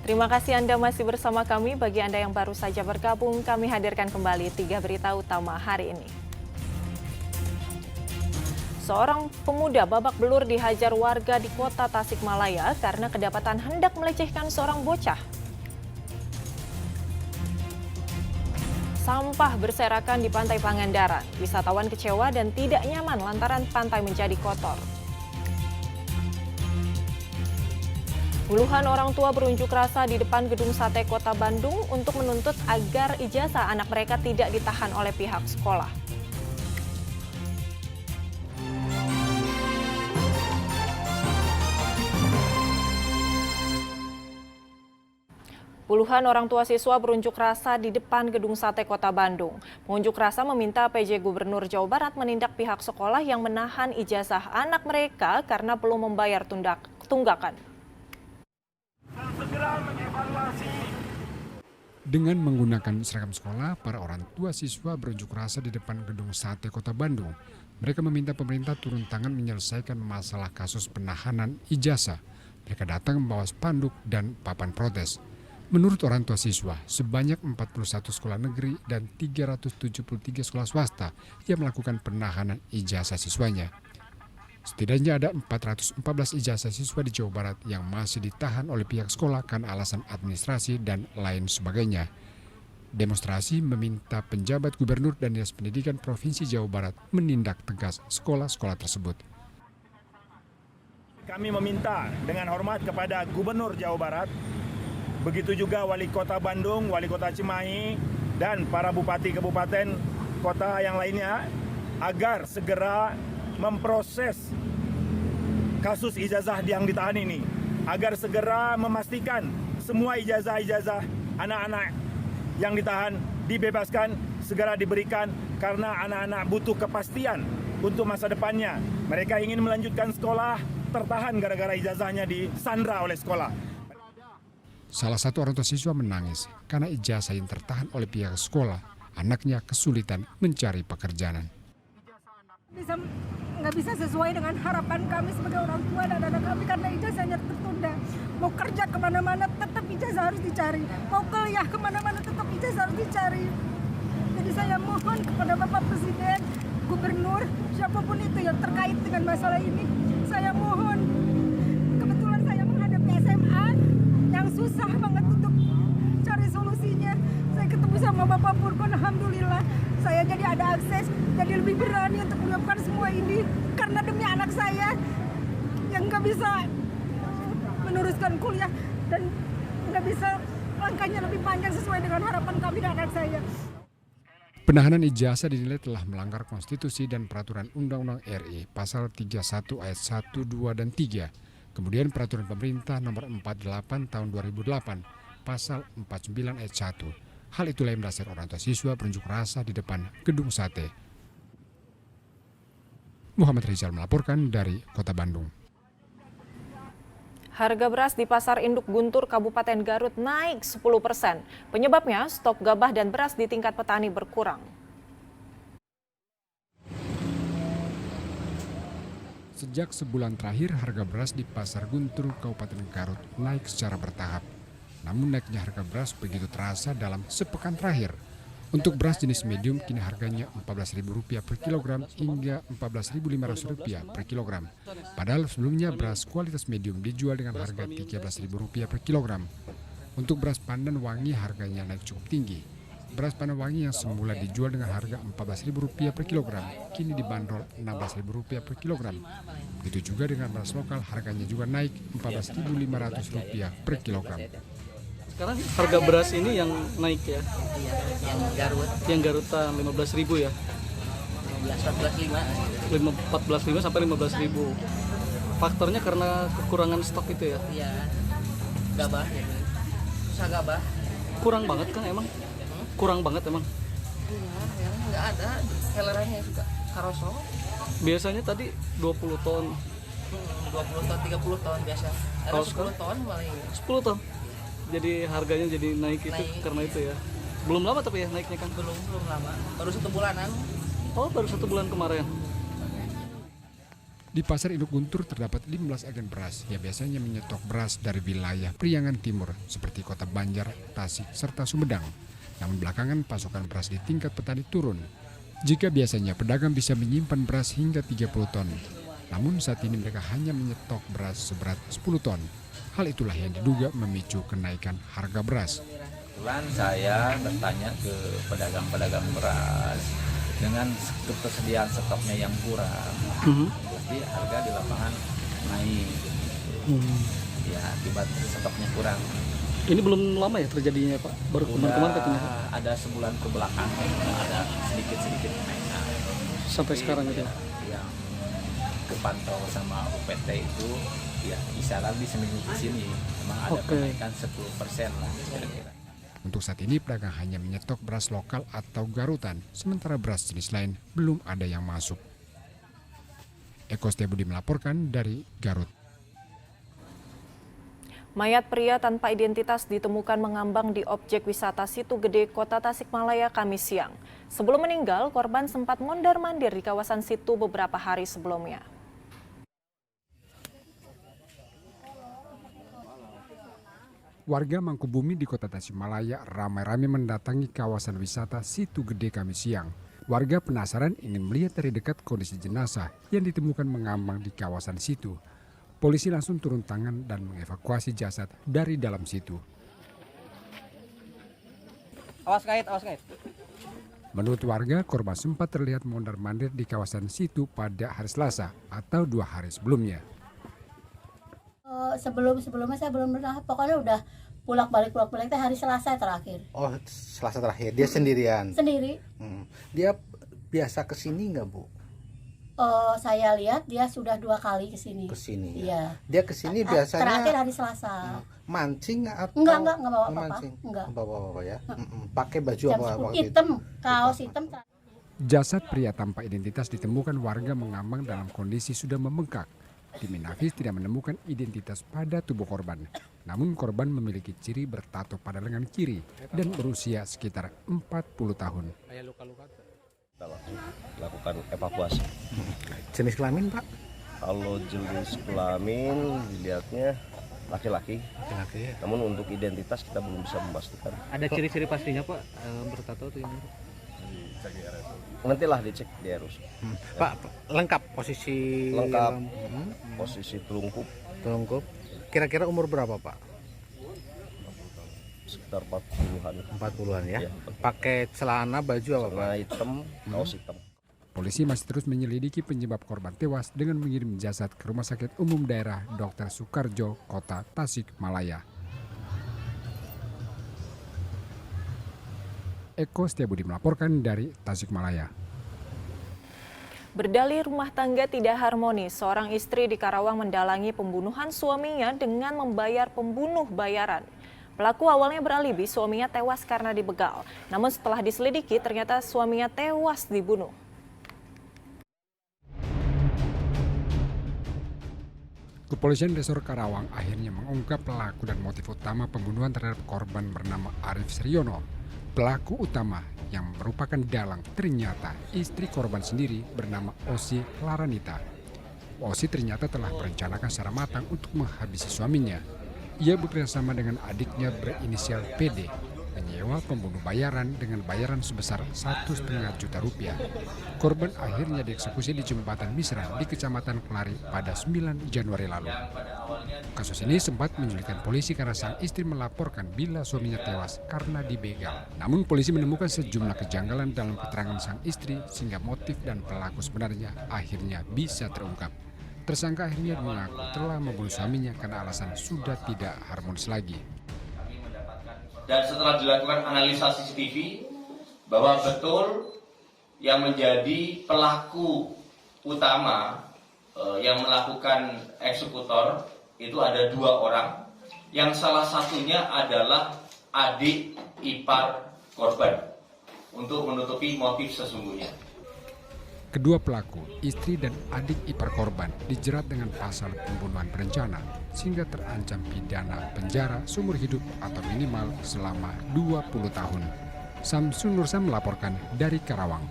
Terima kasih Anda masih bersama kami. Bagi Anda yang baru saja bergabung, kami hadirkan kembali 3 berita utama hari ini. Seorang pemuda babak belur dihajar warga di kota Tasikmalaya karena kedapatan hendak melecehkan seorang bocah. Sampah berserakan di Pantai Pangandaran. Wisatawan kecewa dan tidak nyaman lantaran pantai menjadi kotor. Puluhan orang tua berunjuk rasa di depan Gedung Sate Kota Bandung untuk menuntut agar ijazah anak mereka tidak ditahan oleh pihak sekolah. Puluhan orang tua siswa berunjuk rasa di depan Gedung Sate Kota Bandung. Pengunjuk rasa meminta PJ Gubernur Jawa Barat menindak pihak sekolah yang menahan ijazah anak mereka karena belum membayar tunggakan. Dengan menggunakan seragam sekolah, para orang tua siswa berunjuk rasa di depan Gedung Sate Kota Bandung. Mereka meminta pemerintah turun tangan menyelesaikan masalah kasus penahanan ijazah. Mereka datang membawa spanduk dan papan protes. Menurut orang tua siswa, sebanyak 41 sekolah negeri dan 373 sekolah swasta yang melakukan penahanan ijazah siswanya. Setidaknya ada 414 ijazah siswa di Jawa Barat yang masih ditahan oleh pihak sekolah karena alasan administrasi dan lain sebagainya. Demonstrasi meminta penjabat gubernur dan Dinas Pendidikan Provinsi Jawa Barat menindak tegas sekolah-sekolah tersebut. Kami meminta dengan hormat kepada Gubernur Jawa Barat, begitu juga Wali Kota Bandung, Wali Kota Cimahi, dan para bupati kabupaten kota yang lainnya agar segera memproses kasus ijazah yang ditahan ini. Agar segera memastikan semua ijazah-ijazah anak-anak yang ditahan dibebaskan, segera diberikan karena anak-anak butuh kepastian untuk masa depannya. Mereka ingin melanjutkan sekolah, tertahan gara-gara ijazahnya disandra oleh sekolah. Salah satu orang tua siswa menangis karena ijazah yang tertahan oleh pihak sekolah. Anaknya kesulitan mencari pekerjaan. Nggak bisa sesuai dengan harapan kami sebagai orang tua dan anak kami karena ijazahnya tertunda. Mau kerja kemana-mana tetap ijazah harus dicari. Mau kuliah kemana-mana tetap ijazah harus dicari. Jadi saya mohon kepada Bapak Presiden, Gubernur, siapapun itu yang terkait dengan masalah ini, saya mohon. Kebetulan saya menghadapi SMA yang susah banget untuk cari solusinya. Saya ketemu sama Bapak Purkon, alhamdulillah saya jadi ada akses, jadi lebih berani untuk melakukan semua ini karena demi anak saya yang nggak bisa meneruskan kuliah dan nggak bisa langkahnya lebih panjang sesuai dengan harapan kami dan anak saya. Penahanan ijazah dinilai telah melanggar konstitusi dan peraturan Undang-Undang RI pasal 31 ayat 1, 2, dan 3. Kemudian peraturan pemerintah nomor 48 tahun 2008 pasal 49 ayat 1. Hal itulah yang mendasari orang tua siswa berunjuk rasa di depan Gedung Sate. Muhammad Rizal melaporkan dari Kota Bandung. Harga beras di Pasar Induk Guntur Kabupaten Garut naik 10%. Penyebabnya stok gabah dan beras di tingkat petani berkurang. Sejak sebulan terakhir, harga beras di Pasar Guntur Kabupaten Garut naik secara bertahap. Namun naiknya harga beras begitu terasa dalam sepekan terakhir. Untuk beras jenis medium kini harganya Rp14.000 per kilogram hingga Rp14.500 per kilogram. Padahal sebelumnya beras kualitas medium dijual dengan harga Rp13.000 per kilogram. Untuk beras pandan wangi harganya naik cukup tinggi. Beras pandan wangi yang semula dijual dengan harga Rp14.000 per kilogram kini dibanderol Rp16.000 per kilogram. Begitu juga dengan beras lokal harganya juga naik Rp14.500 per kilogram. Sekarang harga beras ini yang naik ya? Iya, yang Garut. Yang Garutan 15.000 ya? 14.500. 14.500 sampai 15.000. Faktornya karena kekurangan stok itu ya? Iya, gabah ya. Susah gabah. Kurang banget kan emang? Kurang banget emang? Iya, yang nggak ada. Selerannya juga karoso. Biasanya tadi 20 ton. 20 ton, 30 ton biasa. Ada Kalau 10 ton paling. 10 ton? Jadi harganya jadi naik itu Naik. karena itu ya? Belum lama tapi ya naiknya kan? Belum lama. Baru 1 bulanan. Oh baru 1 bulan kemarin. Di Pasar Induk Guntur terdapat 15 agen beras yang biasanya menyetok beras dari wilayah Priangan Timur seperti Kota Banjar, Tasik, serta Sumedang. Namun belakangan pasokan beras di tingkat petani turun. Jika biasanya pedagang bisa menyimpan beras hingga 30 ton, namun saat ini mereka hanya menyetok beras seberat 10 ton. Hal itulah yang diduga memicu kenaikan harga beras. Kebetulan saya bertanya ke pedagang-pedagang beras dengan ketersediaan stoknya yang kurang. Jadi harga di lapangan naik. Ya, akibat stoknya kurang. Ini belum lama ya terjadinya Pak? Baru kemarin katanya Pak? Ada sebulan ke belakang ada sedikit-sedikit kenaikan. Sampai sekarang itu ya? Yang kepantau sama UPT itu ya bisa lagi seminggu ke sini memang ada kenaikan 10% lah kira-kira. Untuk saat ini pedagang hanya menyetok beras lokal atau garutan, sementara beras jenis lain belum ada yang masuk. Eko Setiabudi melaporkan dari Garut. Mayat pria tanpa identitas ditemukan mengambang di objek wisata Situ Gede, Kota Tasikmalaya, Kamis siang. Sebelum meninggal, korban sempat mondar-mandir di kawasan situ beberapa hari sebelumnya. Warga Mangkubumi di Kota Tasikmalaya ramai-ramai mendatangi kawasan wisata Situ Gede Kamis siang. Warga penasaran ingin melihat dari dekat kondisi jenazah yang ditemukan mengambang di kawasan situ. Polisi langsung turun tangan dan mengevakuasi jasad dari dalam situ. Awas kait. Menurut warga, korban sempat terlihat mondar-mandir di kawasan situ pada hari Selasa atau 2 hari sebelumnya. Sebelumnya saya belum pernah, pokoknya udah pulang balik hari Selasa terakhir. Oh, Selasa terakhir. Dia sendirian? Sendiri. Dia biasa kesini nggak, Bu? Saya lihat dia sudah 2 kali kesini. Kesini ya? Iya. Dia kesini biasanya terakhir hari Selasa. Mancing atau? Enggak bawa apa-apa. Enggak bawa apa-apa ya? Pakai baju apa? Hitam, kaos hitam. Jasad pria tanpa identitas ditemukan warga mengambang dalam kondisi sudah membengkak. Tim Inafis tidak menemukan identitas pada tubuh korban. Namun korban memiliki ciri bertato pada lengan kiri dan berusia sekitar 40 tahun. Lakukan evakuasi. Jenis kelamin, Pak? Kalau jenis kelamin dilihatnya laki-laki. Laki-laki ya. Namun untuk identitas kita belum bisa memastikan. Ada ciri-ciri pastinya Pak bertato itu ini? Nantilah dicek di RUS. Pak, lengkap posisi? Lengkap. Posisi telungkup. Kira-kira umur berapa, Pak? Sekitar 40-an. 40-an ya? Ya. Pakai celana, baju apa, Pak? Celana hitam, kaos hitam. Polisi masih terus menyelidiki penyebab korban tewas dengan mengirim jasad ke Rumah Sakit Umum Daerah Dr. Soekarjo, Kota Tasikmalaya. Eko Setiabudi melaporkan dari Tasikmalaya. Berdalih rumah tangga tidak harmonis, seorang istri di Karawang mendalangi pembunuhan suaminya dengan membayar pembunuh bayaran. Pelaku awalnya beralibi suaminya tewas karena dibegal. Namun setelah diselidiki ternyata suaminya tewas dibunuh. Kepolisian Resor Karawang akhirnya mengungkap pelaku dan motif utama pembunuhan terhadap korban bernama Arif Sriono. Pelaku utama yang merupakan dalang ternyata istri korban sendiri bernama Osi Laranita. Osi ternyata telah merencanakan secara matang untuk menghabisi suaminya. Ia bekerjasama dengan adiknya berinisial PD, menyewa pembunuh bayaran dengan bayaran sebesar 1,5 juta rupiah. Korban akhirnya dieksekusi di Jembatan Misra di Kecamatan Kelari pada 9 Januari lalu. Kasus ini sempat menyulitkan polisi karena sang istri melaporkan bila suaminya tewas karena dibegal. Namun polisi menemukan sejumlah kejanggalan dalam keterangan sang istri sehingga motif dan pelaku sebenarnya akhirnya bisa terungkap. Tersangka akhirnya mengaku telah membunuh suaminya karena alasan sudah tidak harmonis lagi. Dan setelah dilakukan analisa CCTV bahwa betul yang menjadi pelaku utama yang melakukan eksekutor itu ada 2 orang, yang salah satunya adalah adik ipar korban untuk menutupi motif sesungguhnya. Kedua pelaku, istri dan adik ipar korban dijerat dengan pasal pembunuhan berencana sehingga terancam pidana penjara seumur hidup atau minimal selama 20 tahun. Samsun Nursa melaporkan dari Karawang.